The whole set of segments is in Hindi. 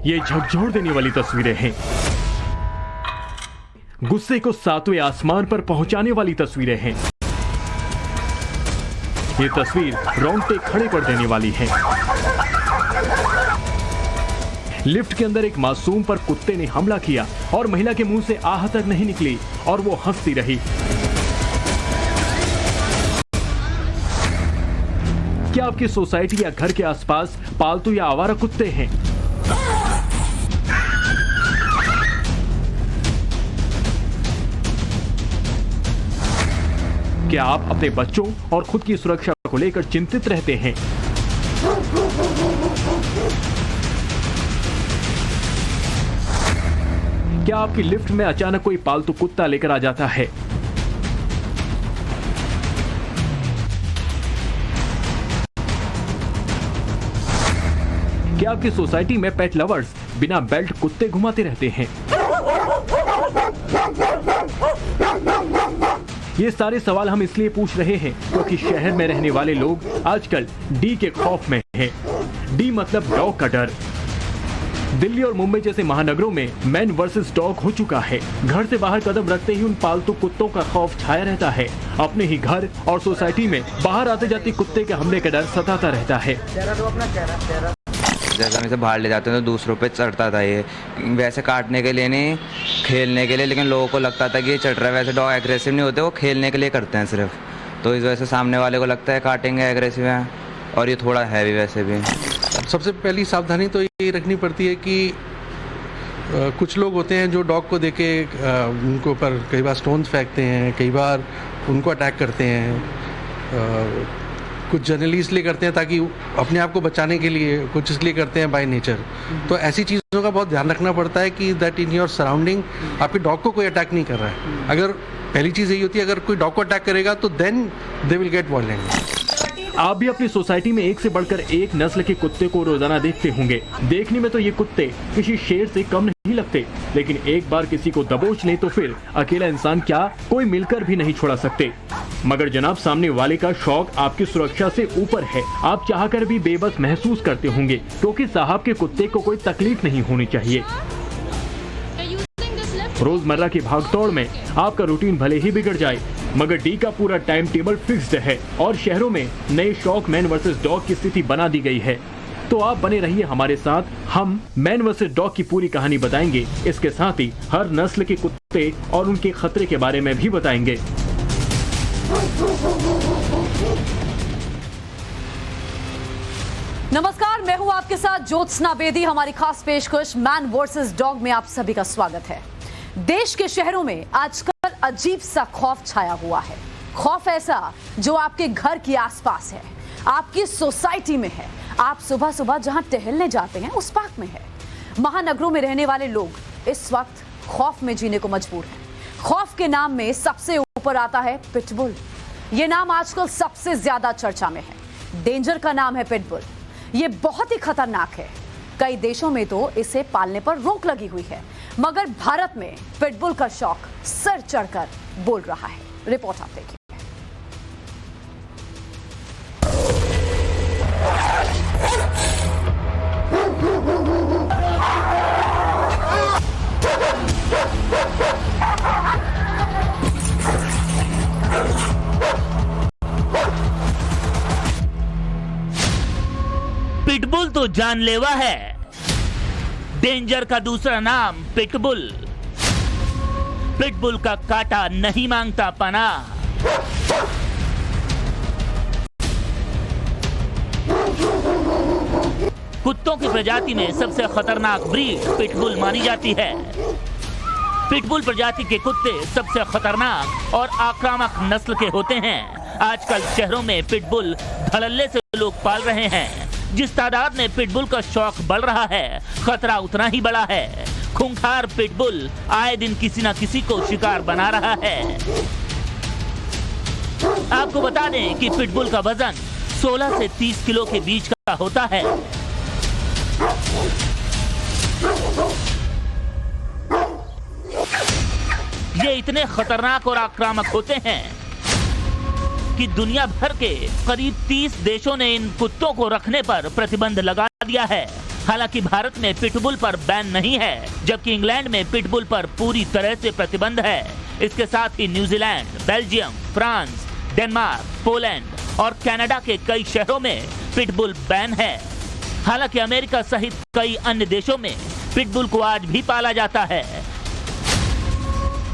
ये झकझोर देने वाली तस्वीरें हैं, गुस्से को 7वें आसमान पर पहुंचाने वाली तस्वीरें हैं। ये तस्वीर रोंगटे खड़े कर देने वाली है। लिफ्ट के अंदर एक मासूम पर कुत्ते ने हमला किया और महिला के मुंह से आह तक नहीं निकली और वो हंसती रही। क्या आपकी सोसाइटी या घर के आसपास पालतू या आवारा कुत्ते हैं? क्या आप अपने बच्चों और खुद की सुरक्षा को लेकर चिंतित रहते हैं? क्या आपकी लिफ्ट में अचानक कोई पालतू कुत्ता लेकर आ जाता है? क्या आपकी सोसाइटी में पेट लवर्स बिना बेल्ट कुत्ते घुमाते रहते हैं? ये सारे सवाल हम इसलिए पूछ रहे हैं क्योंकि शहर में रहने वाले लोग आजकल डी के खौफ में हैं। डी मतलब डॉग का डर। दिल्ली और मुंबई जैसे महानगरों में मैन वर्सेस डॉग हो चुका है। घर से बाहर कदम रखते ही उन पालतू कुत्तों का खौफ छाया रहता है। अपने ही घर और सोसाइटी में बाहर आते जाते कुत्ते के हमले का डर सताता रहता है। जैसे हम इसे बाहर ले जाते हैं तो दूसरों पे चढ़ता था, ये वैसे काटने के लिए नहीं, खेलने के लिए, लेकिन लोगों को लगता था कि ये चढ़ रहा है। वैसे डॉग एग्रेसिव नहीं होते, वो खेलने के लिए करते हैं सिर्फ, तो इस वजह से सामने वाले को लगता है काटेंगे, एग्रेसिव है। और ये थोड़ा है भी वैसे भी। सबसे पहली सावधानी तो ये रखनी पड़ती है कि कुछ लोग होते हैं जो डॉग को देके उनके ऊपर कई बार स्टोन्स फेंकते हैं, कई बार उनको अटैक करते हैं। कुछ जनरली इसलिए करते हैं ताकि अपने आप को बचाने के लिए, कुछ इसलिए करते हैं बाय नेचर। तो ऐसी चीज़ों का बहुत ध्यान रखना पड़ता है कि दैट इन योर सराउंडिंग आपके डॉग को कोई अटैक नहीं कर रहा है। अगर पहली चीज़ यही होती है, अगर कोई डॉग को अटैक करेगा तो then they will get violent. आप भी अपनी सोसाइटी में एक से बढ़कर एक नस्ल के कुत्ते को रोजाना देखते होंगे। देखने में तो ये कुत्ते किसी शेर से कम नहीं लगते, लेकिन एक बार किसी को दबोच ले तो फिर अकेला इंसान क्या, कोई मिलकर भी नहीं छोड़ा सकते। मगर जनाब, सामने वाले का शौक आपकी सुरक्षा से ऊपर है। आप चाहकर भी बेबस महसूस करते होंगे क्योंकि साहब के कुत्ते को कोई तकलीफ नहीं होनी चाहिए। रोजमर्रा की भागदौड़ में आपका रूटीन भले ही बिगड़ जाए, मगर डी का पूरा टाइम टेबल फिक्स्ड है और शहरों में नए शौक मैन वर्सेस डॉग की स्थिति बना दी गई है। तो आप बने रहिए हमारे साथ, हम मैन वर्सेस डॉग की पूरी कहानी बताएंगे। इसके साथ ही हर नस्ल के कुत्ते और उनके खतरे के बारे में भी बताएंगे। नमस्कार, मैं हूं आपके साथ ज्योत्सना बेदी। हमारी खास पेशकश मैन वर्सेस डॉग में आप सभी का स्वागत है। देश के शहरों में आजकल अजीब सा खौफ छाया हुआ है। खौफ ऐसा जो आपके घर के आसपास है, आपकी सोसाइटी में है, आप सुबह सुबह जहां टहलने जाते हैं उस पार्क में है। महानगरों में रहने वाले लोग इस वक्त खौफ में जीने को मजबूर हैं। खौफ के नाम में सबसे ऊपर आता है पिटबुल। ये नाम आजकल सबसे ज्यादा चर्चा में है। डेंजर का नाम है पिटबुल। ये बहुत ही खतरनाक है। कई देशों में तो इसे पालने पर रोक लगी हुई है, मगर भारत में पिटबुल का शौक सर चढ़कर बोल रहा है। रिपोर्ट आप देखिए। पिटबुल तो जानलेवा है। डेंजर का दूसरा नाम पिटबुल। पिटबुल का काटा नहीं मांगता पनाह। कुत्तों की प्रजाति में सबसे खतरनाक ब्रीड पिटबुल मानी जाती है। पिटबुल प्रजाति के कुत्ते सबसे खतरनाक और आक्रामक नस्ल के होते हैं। आजकल शहरों में पिटबुल धड़ल्ले से लोग पाल रहे हैं। जिस तादाद में पिटबुल का शौक बढ़ रहा है, खतरा उतना ही बड़ा है। खूंखार पिटबुल आए दिन किसी न किसी को शिकार बना रहा है। आपको बता दें कि पिटबुल का वजन 16 से 30 किलो के बीच का होता है। ये इतने खतरनाक और आक्रामक होते हैं कि दुनिया भर के करीब 30 देशों ने इन कुत्तों को रखने पर प्रतिबंध लगा दिया है। हालांकि भारत में पिटबुल पर बैन नहीं है, जबकि इंग्लैंड में पिटबुल पर पूरी तरह से प्रतिबंध है। इसके साथ ही New Zealand, Belgium, France, Denmark, Poland और कनाडा के कई शहरों में पिटबुल बैन है। हालांकि अमेरिका सहित कई अन्य देशों में पिटबुल को आज भी पाला जाता है,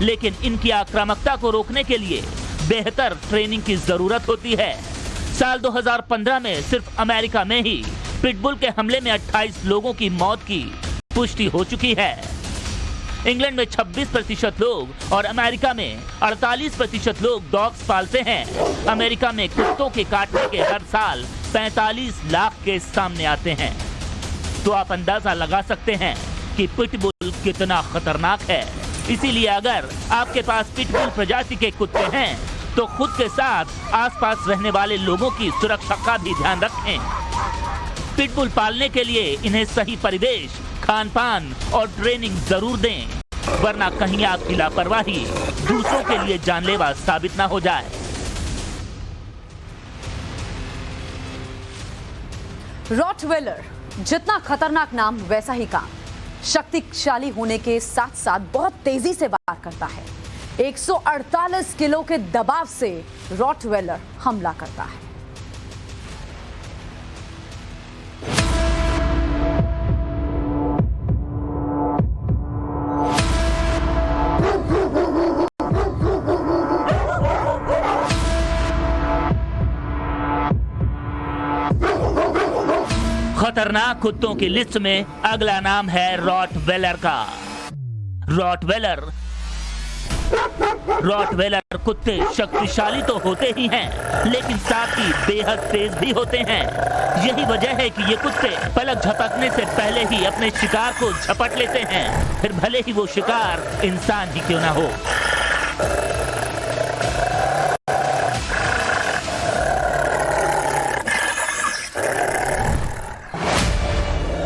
लेकिन इनकी आक्रामकता को रोकने के लिए बेहतर ट्रेनिंग की जरूरत होती है। साल 2015 में सिर्फ अमेरिका में ही पिटबुल के हमले में 28 लोगों की मौत की पुष्टि हो चुकी है। इंग्लैंड में 26% लोग और अमेरिका में 48% लोग डॉग्स पालते हैं। अमेरिका में कुत्तों के काटने के हर साल 45 लाख केस सामने आते हैं। तो आप अंदाजा लगा सकते हैं कि पिटबुल कितना खतरनाक है। इसीलिए अगर आपके पास पिटबुल प्रजाति के कुत्ते हैं तो खुद के साथ आसपास रहने वाले लोगों की सुरक्षा का भी ध्यान रखें। पिटबुल पालने के लिए इन्हें सही परिवेश, खान पान और ट्रेनिंग जरूर दें, वरना कहीं आपकी लापरवाही दूसरों के लिए जानलेवा साबित ना हो जाए। रॉटवेलर, जितना खतरनाक नाम वैसा ही काम। शक्तिशाली होने के साथ साथ बहुत तेजी से वार करता है। 148 किलो के दबाव से रॉटवेलर हमला करता है। खतरनाक कुत्तों की लिस्ट में अगला नाम है रॉटवेलर का। रॉटवेलर कुत्ते शक्तिशाली तो होते ही हैं, लेकिन साथ ही बेहद तेज भी होते हैं। यही वजह है कि ये कुत्ते पलक झपकने से पहले ही अपने शिकार को झपट लेते हैं, फिर भले ही वो शिकार इंसान ही क्यों ना हो।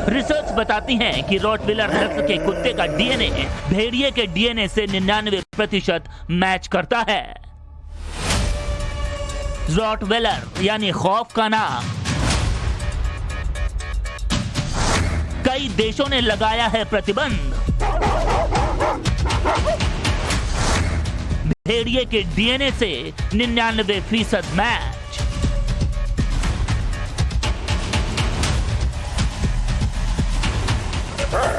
रिसर्च बताती है कि रॉटवेलर नस्ल के कुत्ते का डीएनए भेड़िए के डीएनए से 99% मैच करता है। रॉटवेलर यानी खौफ का नाम। कई देशों ने लगाया है प्रतिबंध। भेड़िए के डीएनए से 99% मैच।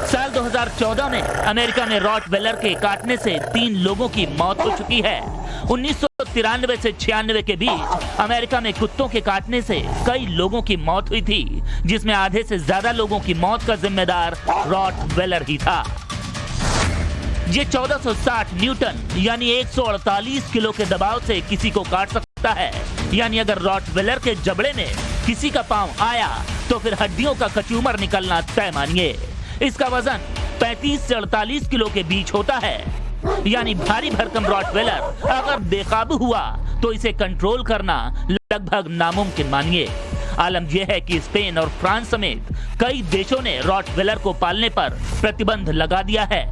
साल 2014 में अमेरिका में रॉटवेलर के काटने से 3 लोगों की मौत हो चुकी है। 1993 से 96 के बीच अमेरिका में कुत्तों के काटने से कई लोगों की मौत हुई थी, जिसमें आधे से ज्यादा लोगों की मौत का जिम्मेदार रॉटवेलर ही था। ये 1460 न्यूटन यानी 148 किलो के दबाव से किसी को काट सकता है। यानी अगर रॉटवेलर के जबड़े में किसी का पांव आया तो फिर हड्डियों का कचूमर निकलना तय मानिए। इसका वजन 35 से 48 किलो के बीच होता है। यानी भारी भरकम रॉटवेलर अगर बेकाबू हुआ तो इसे कंट्रोल करना लगभग नामुमकिन मानिए। आलम यह है कि स्पेन और फ्रांस समेत कई देशों ने रॉटवेलर को पालने पर प्रतिबंध लगा दिया है।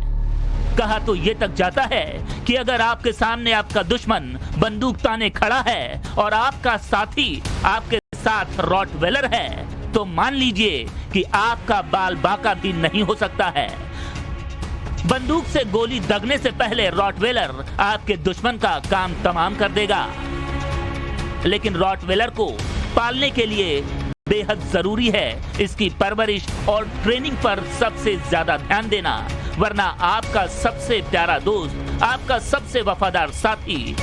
कहा तो ये तक जाता है कि अगर आपके सामने आपका दुश्मन बंदूक ताने खड़ा है और आपका साथी आपके साथ रॉटवेलर है तो मान लीजिए कि आपका बाल बाका भी नहीं हो सकता है। बंदूक से गोली दगने से पहले रॉटवेलर आपके दुश्मन का काम तमाम कर देगा। लेकिन रॉटवेलर को पालने के लिए बेहद जरूरी है इसकी परवरिश और ट्रेनिंग पर सबसे ज्यादा ध्यान देना, वरना आपका सबसे प्यारा दोस्त, आपका सबसे वफादार साथी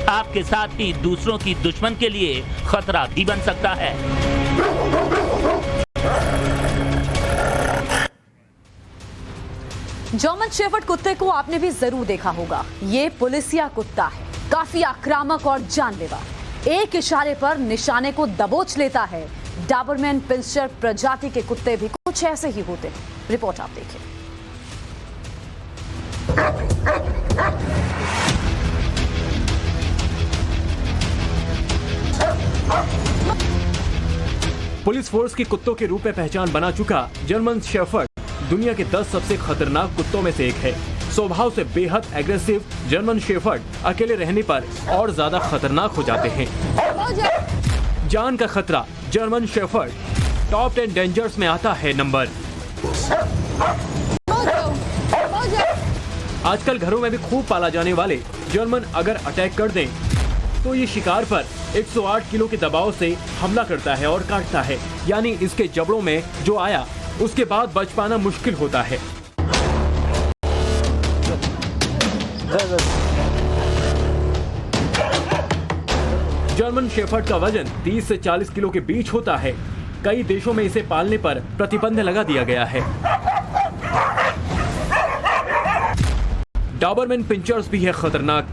आपके साथ ही दूसरों की दुश्मन के लिए खतरा भी बन सकता है। जर्मन शेफर्ड कुत्ते को आपने भी जरूर देखा होगा। ये पुलिसिया कुत्ता है, काफी आक्रामक और जानलेवा। एक इशारे पर निशाने को दबोच लेता है। डाबरमैन पिंस्चर प्रजाति के कुत्ते भी कुछ ऐसे ही होते हैं। रिपोर्ट आप देखिए। पुलिस फोर्स की कुत्तों के रूप में पहचान बना चुका जर्मन शेफर्ड दुनिया के 10 सबसे खतरनाक कुत्तों में से एक है। स्वभाव से बेहद एग्रेसिव जर्मन शेफर्ड अकेले रहने पर और ज्यादा खतरनाक हो जाते हैं। जान का खतरा जर्मन शेफर्ड टॉप 10 डेंजर्स में आता है नंबर आजकल घरों में भी खूब पाला जाने वाले जर्मन अगर अटैक कर दें तो ये शिकार पर 108 किलो के दबाव से हमला करता है और काटता है, यानी इसके जबड़ों में जो आया उसके बाद बच पाना मुश्किल होता है। जर्मन शेफर्ड का वजन 30 से 40 किलो के बीच होता है। कई देशों में इसे पालने पर प्रतिबंध लगा दिया गया है। डॉबरमैन पिंचर्स भी है खतरनाक।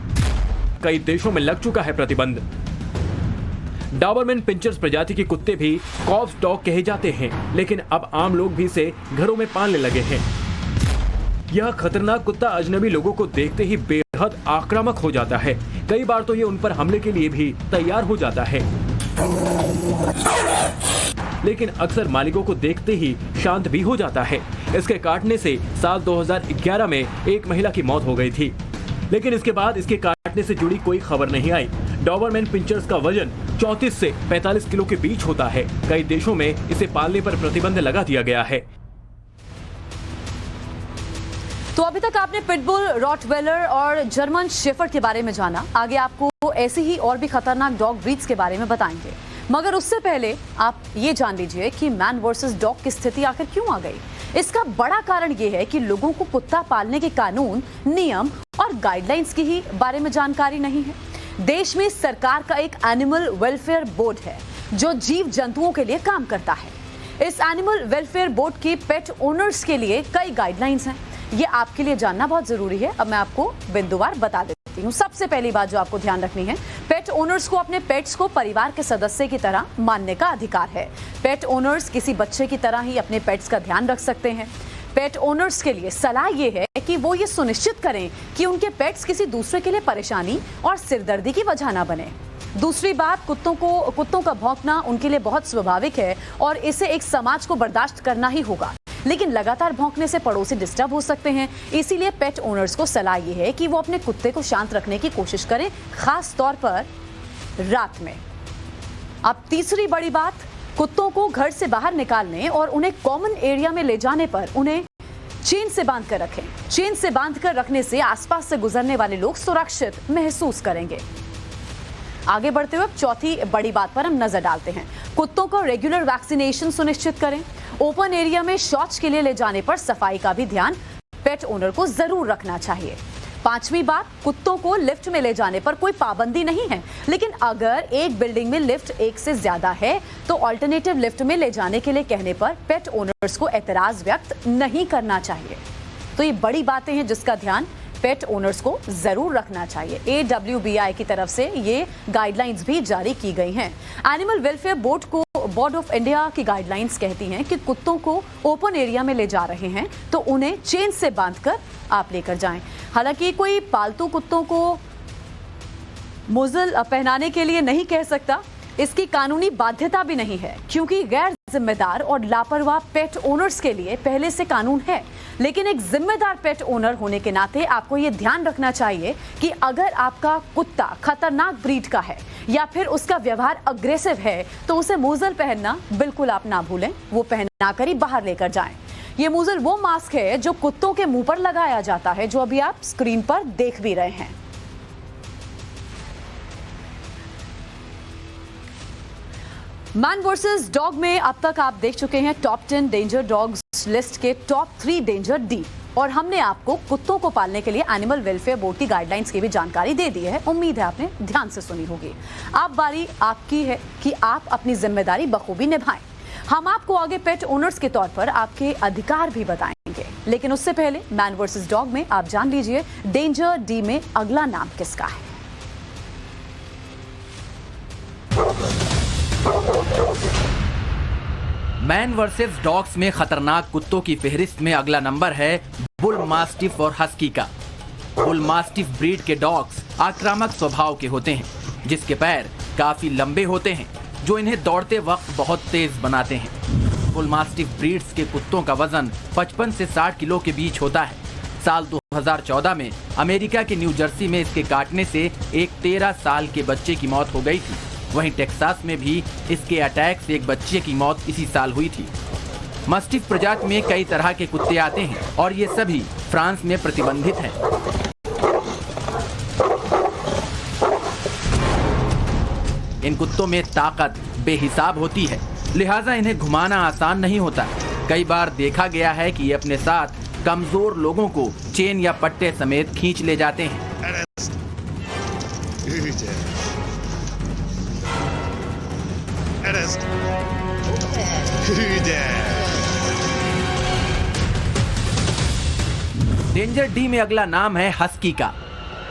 कई देशों में लग चुका है प्रतिबंध। डॉबरमैन पिंचर्स प्रजाति के कुत्ते भी कॉर्प्स डॉग कहे जाते हैं, लेकिन अब आम लोग भी इसे घरों में पालने लगे हैं। यह खतरनाक कुत्ता अजनबी लोगों को देखते ही बेहद आक्रामक हो जाता है। कई बार तो ये उन पर हमले के लिए भी तैयार हो जाता है, लेकिन अक्सर मालिकों को देखते ही शांत भी हो जाता है। इसके काटने से साल 2011 में एक महिला की मौत हो गई थी, लेकिन इसके बाद इसके काटने से जुड़ी कोई खबर नहीं आई। डॉबरमैन पिंचर्स का वजन 34 से 45 किलो के बीच होता है। कई देशों में इसे पालने पर प्रतिबंध लगा दिया गया है। तो अभी तक आपने पिटबुल, रॉटवेलर और जर्मन शेफर्ड के बारे में जाना। आगे आपको ऐसी ही और भी खतरनाक डॉग ब्रीड्स के बारे में बताएंगे, मगर उससे पहले आप ये जान लीजिए कि मैन वर्सेस डॉग की स्थिति आखिर क्यों आ गई। इसका बड़ा कारण ये है कि लोगों को कुत्ता पालने के कानून, नियम और गाइडलाइंस की ही बारे में जानकारी नहीं है। देश में सरकार का एक एनिमल वेलफेयर बोर्ड है जो जीव जंतुओं के लिए काम करता है। इस एनिमल वेलफेयर बोर्ड की पेट ओनर्स के लिए कई गाइडलाइंस हैं। ये आपके लिए जानना बहुत जरूरी है। अब मैं आपको बिंदुवार बता देती हूँ। सबसे पहली बात जो आपको ध्यान रखनी है, पेट ओनर्स को अपने पेट्स को परिवार के सदस्य की तरह मानने का अधिकार है। पेट ओनर्स किसी बच्चे की तरह ही अपने पेट्स का ध्यान रख सकते हैं। पेट ओनर्स के लिए सलाह ये है कि वो ये सुनिश्चित करें कि उनके पेट्स किसी दूसरे के लिए परेशानी और सिरदर्दी की वजह ना बने। दूसरी बात, कुत्तों का भौंकना उनके लिए बहुत स्वाभाविक है और इसे एक समाज को बर्दाश्त करना ही होगा, लेकिन लगातार भौंकने से पड़ोसी डिस्टर्ब हो सकते हैं। इसीलिए पेट ओनर्स को सलाह ये है कि वो अपने कुत्ते को शांत रखने की कोशिश करें, खास तौर पर रात में। अब तीसरी बड़ी बात, कुत्तों को घर से बाहर निकालने और उन्हें कॉमन एरिया में ले जाने पर उन्हें चेन से बांध कर रखें। चेन से बांध कर रखने से आसपास से गुजरने वाले लोग सुरक्षित महसूस करेंगे। आगे बढ़ते हुए चौथी बड़ी बात पर हम नजर डालते हैं। कुत्तों को रेगुलर वैक्सीनेशन सुनिश्चित करें। ओपन एरिया में शौच के लिए ले जाने पर सफाई का भी ध्यान पेट ओनर को जरूर रखना चाहिए। पांचवी बात, कुत्तों को लिफ्ट में ले जाने पर कोई पाबंदी नहीं है, लेकिन अगर एक बिल्डिंग में लिफ्ट एक से ज्यादा है तो ऑल्टरनेटिव लिफ्ट में ले जाने के लिए कहने पर पेट ओनर्स को एतराज व्यक्त नहीं करना चाहिए। तो ये बड़ी बातें हैं जिसका ध्यान पेट ओनर्स को जरूर रखना चाहिए। AWBI की तरफ से ये गाइडलाइंस भी जारी की गई हैं। Animal welfare board of India की गाइडलाइंस कहती हैं कि कुत्तों को ओपन एरिया में ले जा रहे हैं तो उन्हें चेन से बांधकर आप लेकर जाएं। हालांकि कोई पालतू कुत्तों को मुज़ल पहनाने के लिए नहीं कह सकता, इसकी कानूनी बाध्यता भी नहीं है, क्योंकि गैर जिम्मेदार और लापरवाह पेट ओनर्स के लिए पहले से कानून है। लेकिन एक जिम्मेदार पेट ओनर होने के नाते आपको ये ध्यान रखना चाहिए कि अगर आपका कुत्ता खतरनाक ब्रीड का है या फिर उसका व्यवहार अग्रेसिव है तो उसे मुज़ल पहनना बिल्कुल आप ना भूलें। वो पहना कर ही बाहर लेकर जाएं। ये मुज़ल वो मास्क है जो कुत्तों के मुंह पर लगाया जाता है, जो अभी आप स्क्रीन पर देख भी रहे हैं। मैन वर्सेस डॉग में अब तक आप देख चुके हैं टॉप 10 डेंजर डॉग्स लिस्ट के टॉप 3 डेंजर डी, और हमने आपको कुत्तों को पालने के लिए एनिमल वेलफेयर बोर्ड की गाइडलाइंस की भी जानकारी दे दी है। उम्मीद है आपने ध्यान से सुनी होगी। अब बारी आपकी है कि आप अपनी जिम्मेदारी बखूबी निभाएं। हम आपको आगे पेट ओनर्स के तौर पर आपके अधिकार भी बताएंगे, लेकिन उससे पहले मैन वर्सेस डॉग में आप जान लीजिए डेंजर डी में अगला नाम किसका है। मैन वर्सेस डॉग्स में खतरनाक कुत्तों की फहरिस्त में अगला नंबर है बुल मास्टिफ और हस्की का। बुल मास्टिफ ब्रीड के डॉग्स आक्रामक स्वभाव के होते हैं, जिसके पैर काफी लंबे होते हैं, जो इन्हें दौड़ते वक्त बहुत तेज बनाते हैं। बुल मास्टिफ ब्रीड्स के कुत्तों का वजन 55 से 60 किलो के बीच होता है। साल 2014 में अमेरिका के न्यू जर्सी में इसके काटने से एक 13 साल के बच्चे की मौत हो गई थी। वहीं टेक्सास में भी इसके अटैक से एक बच्चे की मौत इसी साल हुई थी। मस्टिफ प्रजाति में कई तरह के कुत्ते आते हैं और ये सभी फ्रांस में प्रतिबंधित हैं। इन कुत्तों में ताकत बेहिसाब होती है, लिहाजा इन्हें घुमाना आसान नहीं होता। कई बार देखा गया है कि ये अपने साथ कमजोर लोगों को चेन या पट्टे समेत खींच ले जाते हैं। डेंजर डी में अगला नाम है हस्की का।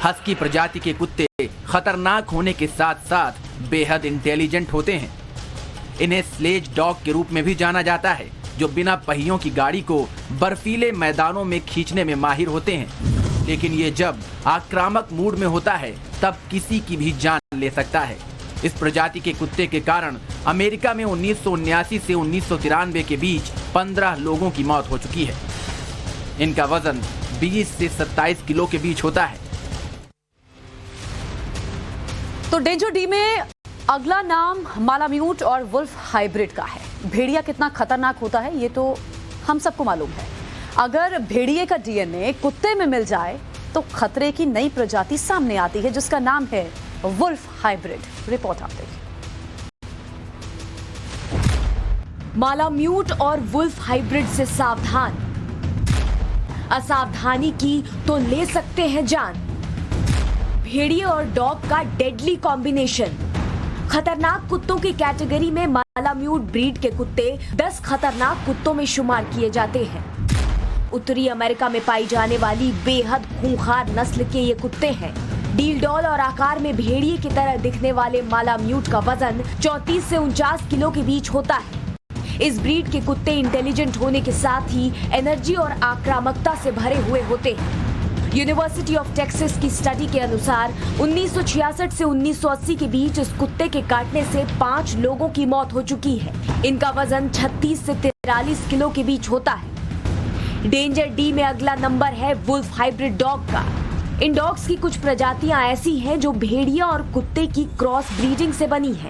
हस्की प्रजाति के कुत्ते खतरनाक होने के साथ साथ बेहद इंटेलिजेंट होते हैं। इन्हें स्लेज डॉग के रूप में भी जाना जाता है, जो बिना पहियों की गाड़ी को बर्फीले मैदानों में खींचने में माहिर होते हैं। लेकिन ये जब आक्रामक मूड में होता है तब किसी की भी जान ले सकता है। इस प्रजाति के कुत्ते के कारण अमेरिका में 1979 से 1993 के बीच 15 लोगों की मौत हो चुकी है। इनका वजन 20 से 27 किलो के बीच होता है। तो डेंजर डी में अगला नाम मालाम्यूट और वुल्फ हाइब्रिड का है। भेड़िया कितना खतरनाक होता है ये तो हम सबको मालूम है। अगर भेड़िए का डीएनए कुत्ते में मिल जाए तो खतरे की नई प्रजाति सामने आती है, जिसका नाम है वुल्फ हाइब्रिड। रिपोर्ट आप देखिए। मालाम्यूट और वुल्फ हाइब्रिड से सावधान, असावधानी की तो ले सकते हैं जान। भेड़िए और डॉग का डेडली कॉम्बिनेशन। खतरनाक कुत्तों की कैटेगरी में मालाम्यूट ब्रीड के कुत्ते 10 खतरनाक कुत्तों में शुमार किए जाते हैं। उत्तरी अमेरिका में पाई जाने वाली बेहद खूंखार नस्ल के ये कुत्ते हैं। डील डॉल और आकार में भेड़िए की तरह दिखने वाले मालाम्यूट का वजन 34 से 49 किलो के बीच होता है। इस ब्रीड के कुत्ते इंटेलिजेंट होने के साथ ही एनर्जी और आक्रामकता से भरे हुए होते हैं। यूनिवर्सिटी ऑफ टेक्सास की स्टडी के अनुसार 1966 से 1980 के बीच इस कुत्ते के काटने से 5 लोगों की मौत हो चुकी है। इनका वजन 36 से 43 किलो के बीच होता है। डेंजर डी में अगला नंबर है वुल्फ हाइब्रिड डॉग का। इन डॉग्स की कुछ प्रजातियां ऐसी हैं जो भेड़िया और कुत्ते की क्रॉस ब्रीडिंग से बनी है।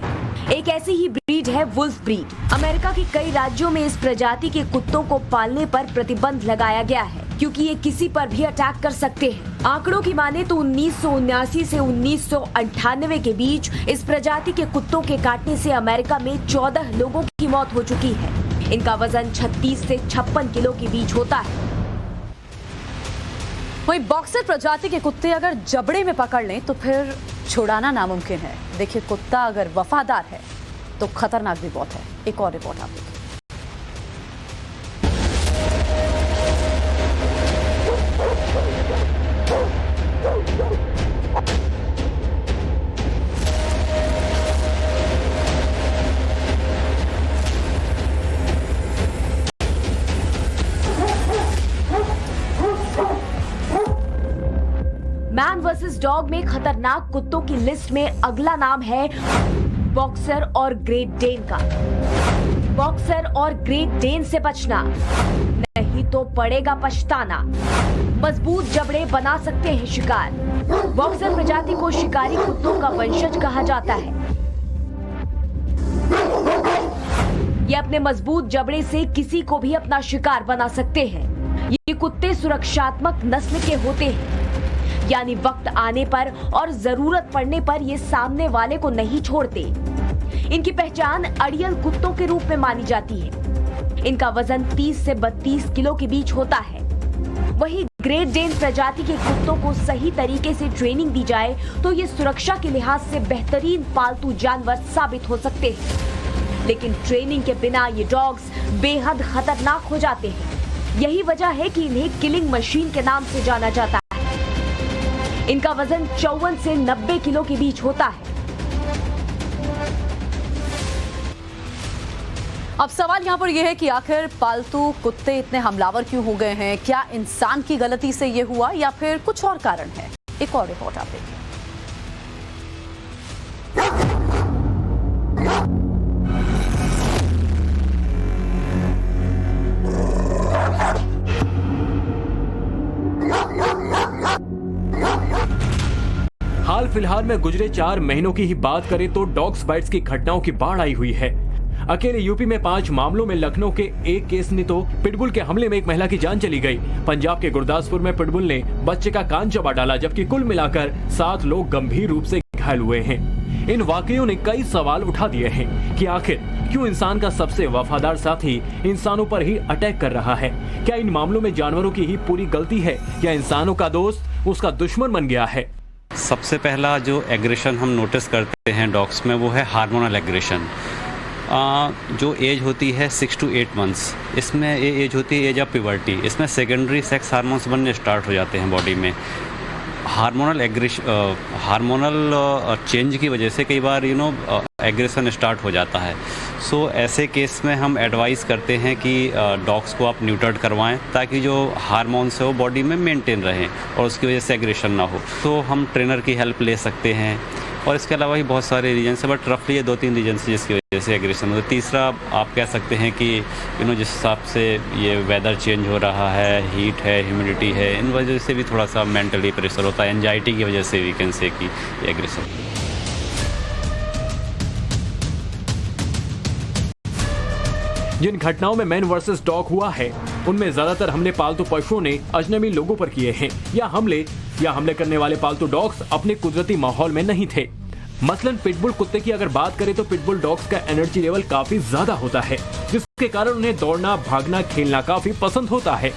एक ऐसी ही ब्रीड है वुल्फ ब्रीड। अमेरिका के कई राज्यों में इस प्रजाति के कुत्तों को पालने पर प्रतिबंध लगाया गया है, क्योंकि ये किसी पर भी अटैक कर सकते हैं। आंकड़ों की माने तो 1979 से 1998 के बीच इस प्रजाति के कुत्तों के काटने से अमेरिका में 14 लोगों की मौत हो चुकी है। इनका वजन 36 से 56 किलो के बीच होता है। वहीं बॉक्सर प्रजाति के कुत्ते अगर जबड़े में पकड़ लें तो फिर छुड़ाना नामुमकिन है। देखिए, कुत्ता अगर वफादार है तो खतरनाक भी बहुत है। एक और रिपोर्ट आप देखिए। मैन वर्सेस डॉग में खतरनाक कुत्तों की लिस्ट में अगला नाम है बॉक्सर और ग्रेट डेन का। बॉक्सर और ग्रेट डेन से बचना, नहीं तो पड़ेगा पछताना। मजबूत जबड़े बना सकते हैं शिकार। बॉक्सर प्रजाति को शिकारी कुत्तों का वंशज कहा जाता है। ये अपने मजबूत जबड़े से किसी को भी अपना शिकार बना सकते हैं। ये कुत्ते सुरक्षात्मक नस्ल के होते हैं, यानी वक्त आने पर और जरूरत पड़ने पर ये सामने वाले को नहीं छोड़ते। इनकी पहचान अड़ियल कुत्तों के रूप में मानी जाती है। इनका वजन 30 से 32 किलो के बीच होता है। वहीं ग्रेट डेन प्रजाति के कुत्तों को सही तरीके से ट्रेनिंग दी जाए तो ये सुरक्षा के लिहाज से बेहतरीन पालतू जानवर साबित हो सकते हैं। लेकिन ट्रेनिंग के बिना ये डॉग्स बेहद खतरनाक हो जाते हैं। यही वजह है कि इन्हें किलिंग मशीन के नाम से जाना जाता है। इनका वजन 54 से 90 किलो के बीच होता है। अब सवाल यहाँ पर यह है कि आखिर पालतू कुत्ते इतने हमलावर क्यों हो गए हैं? क्या इंसान की गलती से ये हुआ या फिर कुछ और कारण है? एक और रिपोर्ट आप देखिए। हाल फिलहाल में गुजरे 4 महीनों की ही बात करें तो डॉग्स बाइट्स की घटनाओं की बाढ़ आई हुई है। अकेले यूपी में 5 मामलों में लखनऊ के एक केस ने तो पिटबुल के हमले में एक महिला की जान चली गई। पंजाब के गुरदासपुर में पिटबुल ने बच्चे का कान चबा डाला, जबकि कुल मिलाकर 7 लोग गंभीर रूप से घायल हुए हैं। इन वाकयों ने कई सवाल उठा दिए हैं कि आखिर क्यों इंसान का सबसे वफादार साथी इंसानों पर ही अटैक कर रहा है। क्या इन मामलों में जानवरों की ही पूरी गलती है या इंसानों का दोस्त उसका दुश्मन बन गया है? सबसे पहला जो एग्रेशन हम नोटिस करते हैं डॉग्स में वो है हार्मोनल एग्रेशन। जो एज होती है 6 to 8 मंथ्स, इसमें ये एज होती है एज ऑफ प्यूबर्टी। इसमें सेकेंडरी सेक्स हार्मोन्स बनने स्टार्ट हो जाते हैं बॉडी में। हार्मोनल चेंज की वजह से कई बार एग्रेशन स्टार्ट हो जाता है। सो ऐसे केस में हम एडवाइस करते हैं कि डॉग्स को आप न्यूटर्ड करवाएं ताकि जो हार्मोन्स है वो बॉडी में मेंटेन रहें और उसकी वजह से एग्रेशन ना हो। तो हम ट्रेनर की हेल्प ले सकते हैं और इसके अलावा भी बहुत सारे रीजन है, बट रफली ये 2-3 रीजन है जिसकी वजह से एग्रेशन होता है। तीसरा आप कह सकते हैं कि जिस हिसाब से ये वेदर चेंज हो रहा है, हीट है, ह्यूमिडिटी है, इन वजह से भी थोड़ा सा मेंटली प्रेशर होता है। एंजाइटी की वजह से वी कैन से कि ये एग्रेशन। जिन घटनाओं में मैन वर्सेस डॉग हुआ है उनमें ज्यादातर हमले पालतू पशुओं ने अजनबी लोगों पर किए हैं या हमले करने वाले पालतू डॉग्स अपने कुदरती माहौल में नहीं थे। मसलन पिटबुल कुत्ते की अगर बात करें तो पिटबुल डॉग्स का एनर्जी लेवल काफी ज्यादा होता है, जिसके कारण उन्हें दौड़ना, भागना, खेलना काफी पसंद होता है।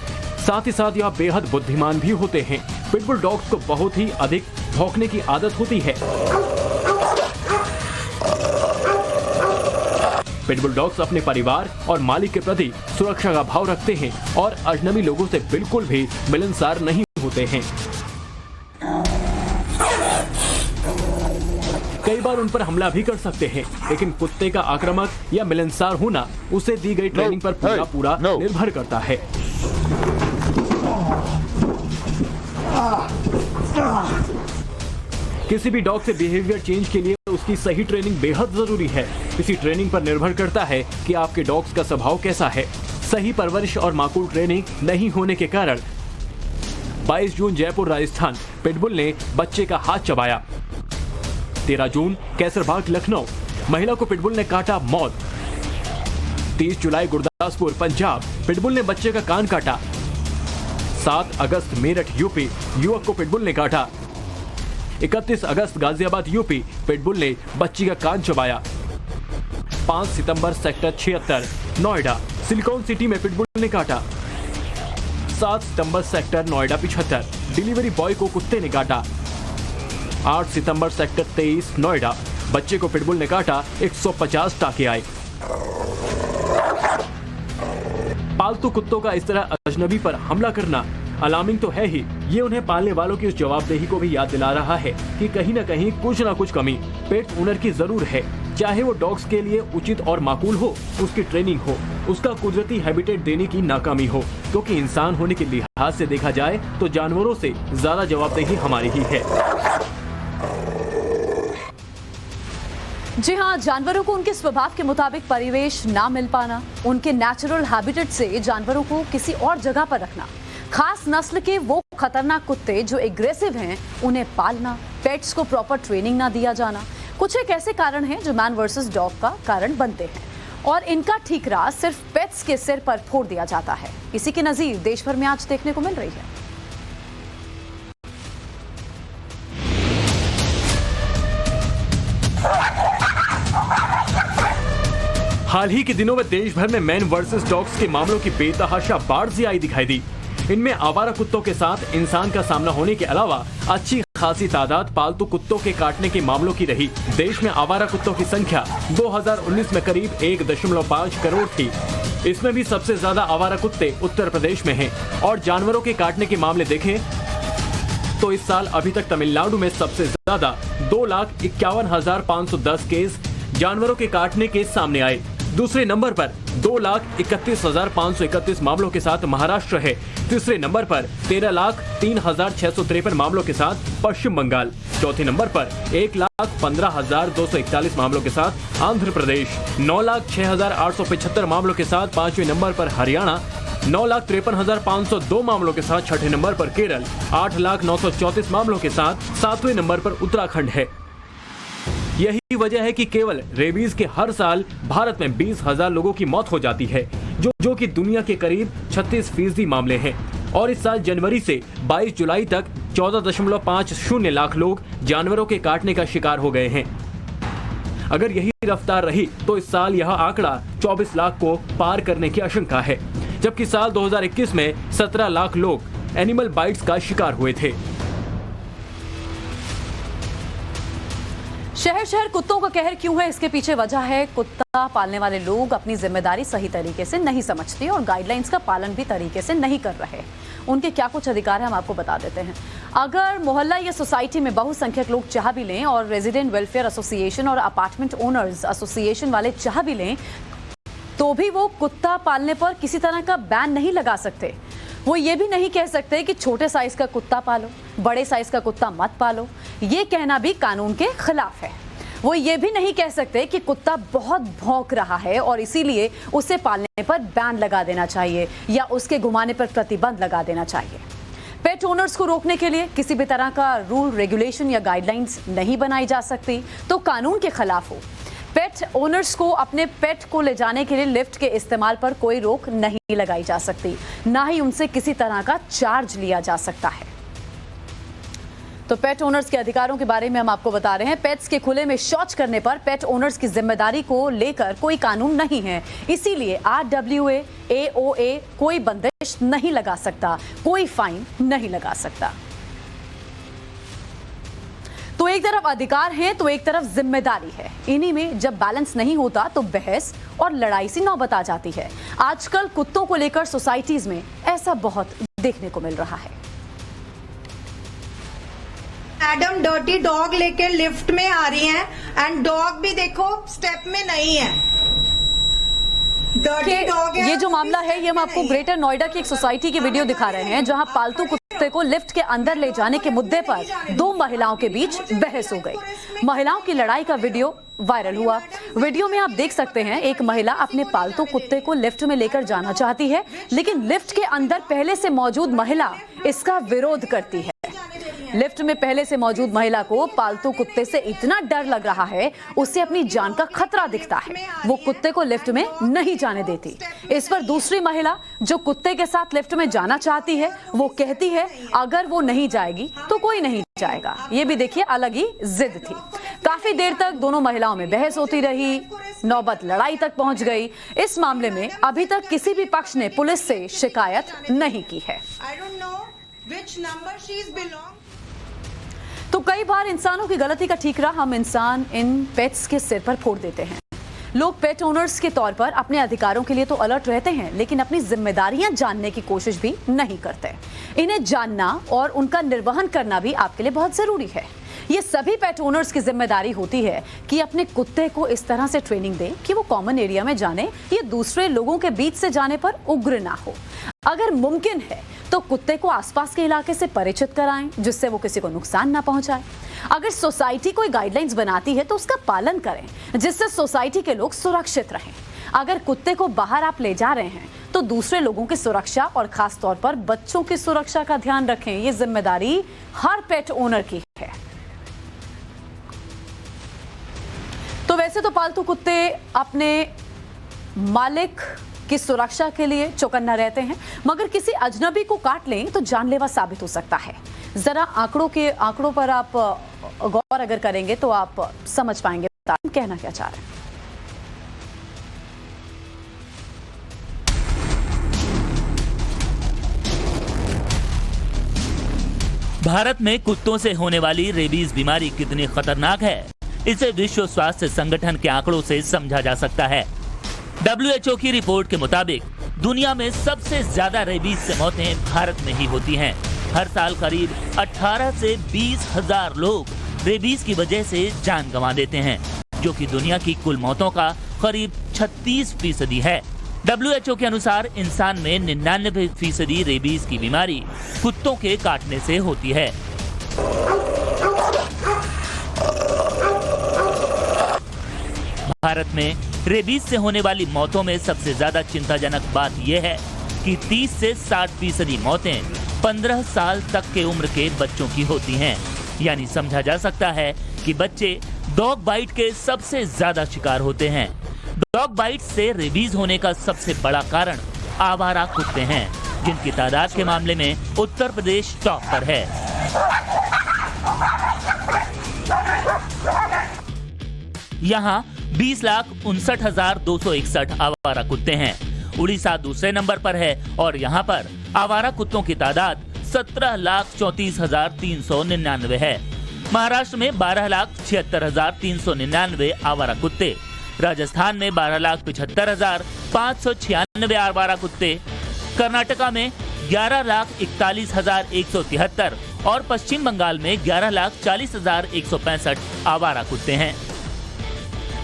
साथ ही साथ यह बेहद बुद्धिमान भी होते हैं। पिटबुल डॉग्स को बहुत ही अधिक भौंकने की आदत होती है। पिटबुल डॉग्स अपने परिवार और मालिक के प्रति सुरक्षा का भाव रखते हैं और अजनबी लोगों से बिल्कुल भी मिलनसार नहीं होते हैं। कई बार उन पर हमला भी कर सकते हैं, लेकिन कुत्ते का आक्रामक या मिलनसार होना उसे दी गई ट्रेनिंग पर पूरा निर्भर करता है। किसी भी डॉग से बिहेवियर चेंज के लिए उसकी सही ट्रेनिंग बेहद जरूरी है। इसी ट्रेनिंग पर निर्भर करता है कि आपके डॉग्स का स्वभाव कैसा है। सही परवरिश और माकूल ट्रेनिंग नहीं होने के कारण 22 जून जयपुर राजस्थान पिटबुल ने बच्चे का हाथ चबाया। 13 जून कैसरबाग लखनऊ महिला को पिटबुल ने काटा, मौत। 30 जुलाई गुरदासपुर पंजाब पिटबुल ने बच्चे का कान काटा। 7 अगस्त मेरठ यूपी युवक को पिटबुल ने काटा। 31 अगस्त गाजियाबाद यूपी पिटबुल ने बच्ची का कान चबाया। 5 सितंबर सेक्टर 76 नोएडा सिलिकॉन सिटी में पिटबुल ने काटा। 7 सितंबर सेक्टर नोएडा 75 डिलीवरी बॉय को कुत्ते ने काटा। 8 सितंबर सेक्टर 23 नोएडा बच्चे को पिटबुल ने काटा, 150 टाके आए। पालतू कुत्तों का इस तरह अजनबी पर हमला करना अलार्मिंग तो है ही, ये उन्हें पालने वालों की उस जवाबदेही को भी याद दिला रहा है कि कहीं न कहीं कुछ न कुछ कमी पेट ओनर की जरूर है। चाहे वो डॉग्स के लिए उचित और माकूल हो, उसकी ट्रेनिंग हो, उसका कुदरती हैबिटेट देने की नाकामी हो, क्योंकि इंसान होने के लिहाज से देखा जाए तो जानवरों से ज्यादा जवाबदेही हमारी ही है। जी हाँ, जानवरों को उनके स्वभाव के मुताबिक परिवेश ना मिल पाना, उनके नेचुरल हैबिटेट से जानवरों को किसी और जगह पर रखना, खास नस्ल के वो खतरनाक कुत्ते जो एग्रेसिव हैं उन्हें पालना, पेट्स को प्रॉपर ट्रेनिंग ना दिया जाना, कुछ एक ऐसे कारण हैं जो मैन वर्सेस डॉग का कारण बनते हैं और इनका ठीकरा सिर्फ पेट्स के सिर पर फोड़ दिया जाता है। इसी की नजीर देश भर में आज देखने को मिल रही है। हाल ही के दिनों में देश भर में मैन वर्सेस डॉग्स के मामलों की बेतहाशा बाढ़ सी आई दिखाई दी। इनमें आवारा कुत्तों के साथ इंसान का सामना होने के अलावा अच्छी खासी तादाद पालतू कुत्तों के काटने के मामलों की रही। देश में आवारा कुत्तों की संख्या 2019 में करीब 1.5 करोड़ थी। इसमें भी सबसे ज्यादा आवारा कुत्ते उत्तर प्रदेश में हैं और जानवरों के काटने के मामले देखें तो इस साल अभी तक तमिलनाडु में सबसे ज्यादा 2,51,510 केस जानवरों के काटने के सामने आए। दूसरे नंबर पर 2,31,531 मामलों के साथ महाराष्ट्र है। तीसरे नंबर पर 13,03,653 मामलों के साथ पश्चिम बंगाल। चौथे नंबर पर 1,15,241 मामलों के साथ आंध्र प्रदेश। 9,06,875 मामलों के साथ पांचवें नंबर पर हरियाणा। 9,53,502 मामलों के साथ छठे नंबर पर केरल। 8,09,34 मामलों के साथ सातवें नंबर पर उत्तराखंड है। यही वजह है कि केवल रेबीज के हर साल भारत में 20,000 लोगों की मौत हो जाती है, जो कि दुनिया के करीब 36% मामले हैं। और इस साल जनवरी से 22 जुलाई तक 14.50 लाख लोग जानवरों के काटने का शिकार हो गए हैं। अगर यही रफ्तार रही तो इस साल यह आंकड़ा 24 लाख को पार करने की आशंका है, जबकि साल 2021 में 17 लाख लोग एनिमल बाइट्स का शिकार हुए थे। शहर शहर कुत्तों का कहर क्यों है, इसके पीछे वजह है कुत्ता पालने वाले लोग अपनी जिम्मेदारी सही तरीके से नहीं समझते और गाइडलाइंस का पालन भी तरीके से नहीं कर रहे। उनके क्या कुछ अधिकार है हम आपको बता देते हैं। अगर मोहल्ला या सोसाइटी में बहुसंख्यक लोग चाह भी लें और रेजिडेंट वेलफेयर एसोसिएशन और अपार्टमेंट ओनर्स एसोसिएशन वाले चाह भी लें, तो भी वो कुत्ता पालने पर किसी तरह का बैन नहीं लगा सकते। वो ये भी नहीं कह सकते कि छोटे साइज का कुत्ता पालो, बड़े साइज का कुत्ता मत पालो। ये कहना भी कानून के खिलाफ है। वो ये भी नहीं कह सकते कि कुत्ता बहुत भौंक रहा है और इसीलिए उसे पालने पर बैन लगा देना चाहिए या उसके घुमाने पर प्रतिबंध लगा देना चाहिए। पेट ओनर्स को रोकने के लिए किसी भी तरह का रूल, रेगुलेशन या गाइडलाइंस नहीं बनाई जा सकती तो कानून के खिलाफ हो। पेट ओनर्स को अपने पेट को ले जाने के लिए लिफ्ट के इस्तेमाल पर कोई रोक नहीं लगाई जा सकती, ना ही उनसे किसी तरह का चार्ज लिया जा सकता है। तो पेट ओनर्स के अधिकारों के बारे में हम आपको बता रहे हैं। पेट्स के खुले में शौच करने पर पेट ओनर्स की जिम्मेदारी को लेकर कोई कानून नहीं है, इसीलिए RWA, AOA कोई बंदिश नहीं लगा सकता, कोई फाइन नहीं लगा सकता। तो एक तरफ अधिकार है तो एक तरफ जिम्मेदारी है। इन्हीं में जब बैलेंस नहीं होता तो बहस और लड़ाई सी नौबत आ जाती है। आजकल कुत्तों को लेकर सोसाइटीज में ऐसा बहुत देखने को मिल रहा है। मैडम डर्टी डॉग लेके लिफ्ट में आ रही हैं एंड डॉग भी देखो स्टेप में नहीं है। डर्टी डॉग है। ये जो मामला है ये हम आपको ग्रेटर नोएडा की एक सोसाइटी की वीडियो दिखा रहे हैं, जहां पालतू कुत्ते को लिफ्ट के अंदर ले जाने के मुद्दे पर दो महिलाओं के बीच बहस हो गई। महिलाओं की लड़ाई का वीडियो वायरल हुआ। वीडियो में आप देख सकते हैं एक महिला अपने पालतू कुत्ते को लिफ्ट में लेकर जाना चाहती है, लेकिन लिफ्ट के अंदर पहले से मौजूद महिला इसका विरोध करती है। लिफ्ट में पहले से मौजूद महिला को पालतू कुत्ते से इतना डर लग रहा है, उसे अपनी जान का खतरा दिखता है। वो कुत्ते को लिफ्ट में नहीं जाने देती। इस पर दूसरी महिला जो कुत्ते के साथ लिफ्ट में जाना चाहती है, वो कहती है अगर वो नहीं जाएगी तो कोई नहीं जाएगा। ये भी देखिए अलग ही जिद थी। काफी देर तक दोनों महिलाओं में बहस होती रही, नौबत लड़ाई तक पहुंच गई। इस मामले में अभी तक किसी भी पक्ष ने पुलिस से शिकायत नहीं की है। तो कई बार इंसानों की गलती का ठीकरा हम इंसान इन पेट्स के सिर पर फोड़ देते हैं। लोग पेट ओनर्स के तौर पर अपने अधिकारों के लिए तो अलर्ट रहते हैं, लेकिन अपनी जिम्मेदारियां जानने की कोशिश भी नहीं करते। इन्हें जानना और उनका निर्वहन करना भी आपके लिए बहुत जरूरी है। ये सभी पेट ओनर्स की जिम्मेदारी होती है कि अपने कुत्ते को इस तरह से ट्रेनिंग दें कि वो कॉमन एरिया में जाने या दूसरे लोगों के बीच से जाने पर उग्र ना हो। अगर मुमकिन है तो कुत्ते को आसपास के इलाके से परिचित कराएं, जिससे वो किसी को नुकसान ना पहुंचाए। अगर सोसाइटी कोई गाइडलाइंस बनाती है तो उसका पालन करें, जिससे सोसाइटी के लोग सुरक्षित रहें। अगर कुत्ते को बाहर आप ले जा रहे हैं तो दूसरे लोगों की सुरक्षा और खास तौर पर बच्चों की सुरक्षा का ध्यान रखें। ये जिम्मेदारी हर पेट ओनर की है। तो वैसे तो पालतू कुत्ते अपने मालिक की सुरक्षा के लिए चौकन्ना रहते हैं, मगर किसी अजनबी को काट लें तो जानलेवा साबित हो सकता है। जरा आंकड़ों पर आप गौर अगर करेंगे तो आप समझ पाएंगे कहना क्या चाह रहे हैं। भारत में कुत्तों से होने वाली रेबीज बीमारी कितनी खतरनाक है, इसे विश्व स्वास्थ्य संगठन के आंकड़ों से समझा जा सकता है। WHO की रिपोर्ट के मुताबिक दुनिया में सबसे ज्यादा रेबीज से मौतें भारत में ही होती हैं। हर साल करीब 18 से 20 हजार लोग रेबीज की वजह से जान गंवा देते हैं, जो कि दुनिया की कुल मौतों का करीब 36% है। WHO के अनुसार इंसान में 99% रेबीज की बीमारी कुत्तों के काटने से होती है। भारत में रेबीज से होने वाली मौतों में सबसे ज्यादा चिंताजनक बात यह है कि 30 से 60% मौतें 15 साल तक के उम्र के बच्चों की होती हैं। यानी समझा जा सकता है कि बच्चे डॉग बाइट के सबसे ज्यादा शिकार होते हैं। डॉग बाइट से रेबीज होने का सबसे बड़ा कारण आवारा कुत्ते हैं, जिनकी तादाद के मामले में उत्तर प्रदेश टॉप पर है। यहाँ 20,59,261 आवारा कुत्ते हैं। उड़ीसा दूसरे नंबर पर है और यहाँ पर आवारा कुत्तों की तादाद 17,34,399 है। महाराष्ट्र में 12,76,399 आवारा कुत्ते, राजस्थान में 12,75,596 आवारा कुत्ते, कर्नाटका में 11,41,173 और पश्चिम बंगाल में 11,40,165 आवारा कुत्ते हैं।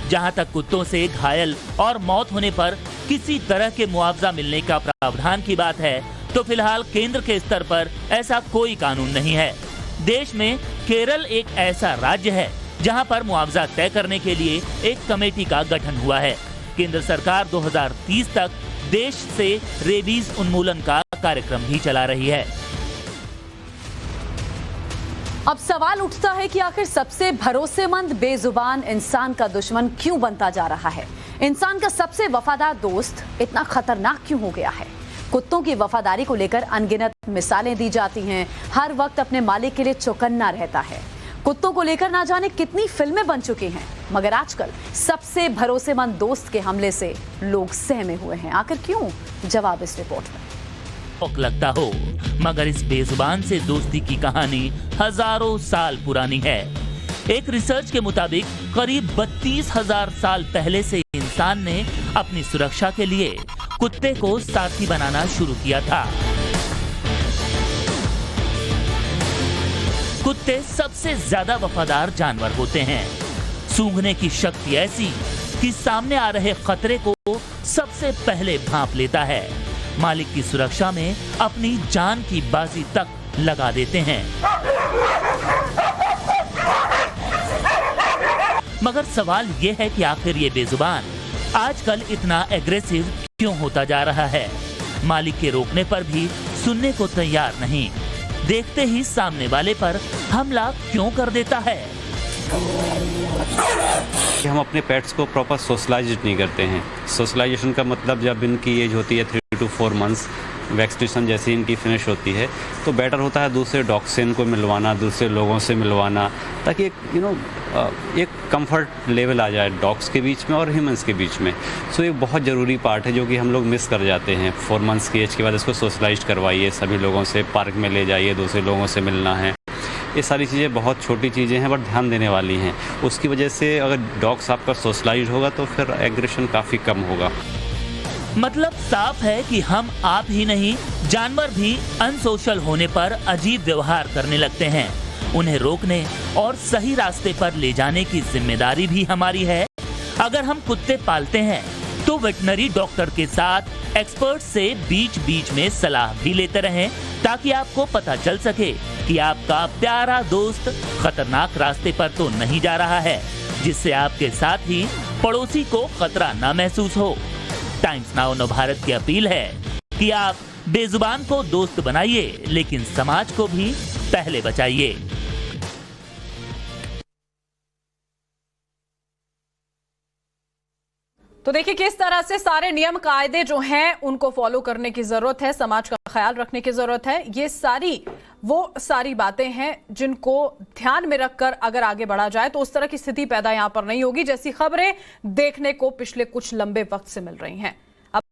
जहां तक कुत्तों से घायल और मौत होने पर किसी तरह के मुआवजा मिलने का प्रावधान की बात है, तो फिलहाल केंद्र के स्तर पर ऐसा कोई कानून नहीं है। देश में केरल एक ऐसा राज्य है जहां पर मुआवजा तय करने के लिए एक कमेटी का गठन हुआ है। केंद्र सरकार 2030 तक देश से रेबीज उन्मूलन का कार्यक्रम भी चला रही है। अब सवाल उठता है कि आखिर सबसे भरोसेमंद बेजुबान इंसान का दुश्मन क्यों बनता जा रहा है? इंसान का सबसे वफादार दोस्त इतना खतरनाक क्यों हो गया है? कुत्तों की वफादारी को लेकर अनगिनत मिसालें दी जाती हैं। हर वक्त अपने मालिक के लिए चौकन्ना रहता है। कुत्तों को लेकर ना जाने कितनी फिल्में बन चुकी हैं, मगर आजकल सबसे भरोसेमंद दोस्त के हमले से लोग सहमे हुए हैं। आखिर क्यों? जवाब इस रिपोर्ट में। लगता हो, मगर इस बेजुबान से दोस्ती की कहानी हजारों साल पुरानी है। एक रिसर्च के मुताबिक करीब 32,000 साल पहले से इंसान ने अपनी सुरक्षा के लिए कुत्ते को साथी बनाना शुरू किया था। कुत्ते सबसे ज्यादा वफादार जानवर होते हैं। सूंघने की शक्ति ऐसी कि सामने आ रहे खतरे को सबसे पहले भांप लेता है। मालिक की सुरक्षा में अपनी जान की बाजी तक लगा देते हैं। मगर सवाल यह है कि आखिर ये बेजुबान आजकल इतना एग्रेसिव क्यों होता जा रहा है? मालिक के रोकने पर भी सुनने को तैयार नहीं। देखते ही सामने वाले पर हमला क्यों कर देता है? कि हम अपने पेट्स को प्रॉपर सोशलाइज नहीं करते हैं। सोशलाइजेशन का मतलब जब इनकी एज होती है 3 to 4 मंथ्स, वैक्सीनेशन जैसी इनकी फिनिश होती है, तो बेटर होता है दूसरे डॉग से इनको मिलवाना, दूसरे लोगों से मिलवाना, ताकि एक एक कंफर्ट लेवल आ जाए डॉग्स के बीच में और ह्यूमंस के बीच में। सो ये बहुत ज़रूरी पार्ट है जो कि हम लोग मिस कर जाते हैं। 4 मंथ्स की एज के बाद इसको सोशलाइज करवाइए, सभी लोगों से पार्क में ले जाइए, दूसरे लोगों से मिलना है। ये सारी चीज़ें बहुत छोटी चीज़ें हैं बट ध्यान देने वाली हैं। उसकी वजह से अगर डॉग्स आपका सोशलाइज होगा तो फिर एग्रेशन काफ़ी कम होगा। मतलब साफ है कि हम आप ही नहीं, जानवर भी अनसोशल होने पर अजीब व्यवहार करने लगते हैं। उन्हें रोकने और सही रास्ते पर ले जाने की जिम्मेदारी भी हमारी है। अगर हम कुत्ते पालते हैं तो वेटनरी डॉक्टर के साथ एक्सपर्ट से बीच बीच में सलाह भी लेते रहें, ताकि आपको पता चल सके कि आपका प्यारा दोस्त खतरनाक रास्ते पर तो नहीं जा रहा है, जिससे आपके साथ ही पड़ोसी को खतरा न महसूस हो। टाइम्स नाउ नवभारत की अपील है कि आप बेजुबान को दोस्त बनाइए, लेकिन समाज को भी पहले बचाइए। तो देखिए किस तरह से सारे नियम कायदे जो हैं उनको फॉलो करने की जरूरत है, समाज का ख्याल रखने की जरूरत है। ये सारी बातें हैं जिनको ध्यान में रखकर अगर आगे बढ़ा जाए तो उस तरह की स्थिति पैदा यहां पर नहीं होगी जैसी खबरें देखने को पिछले कुछ लंबे वक्त से मिल रही हैं।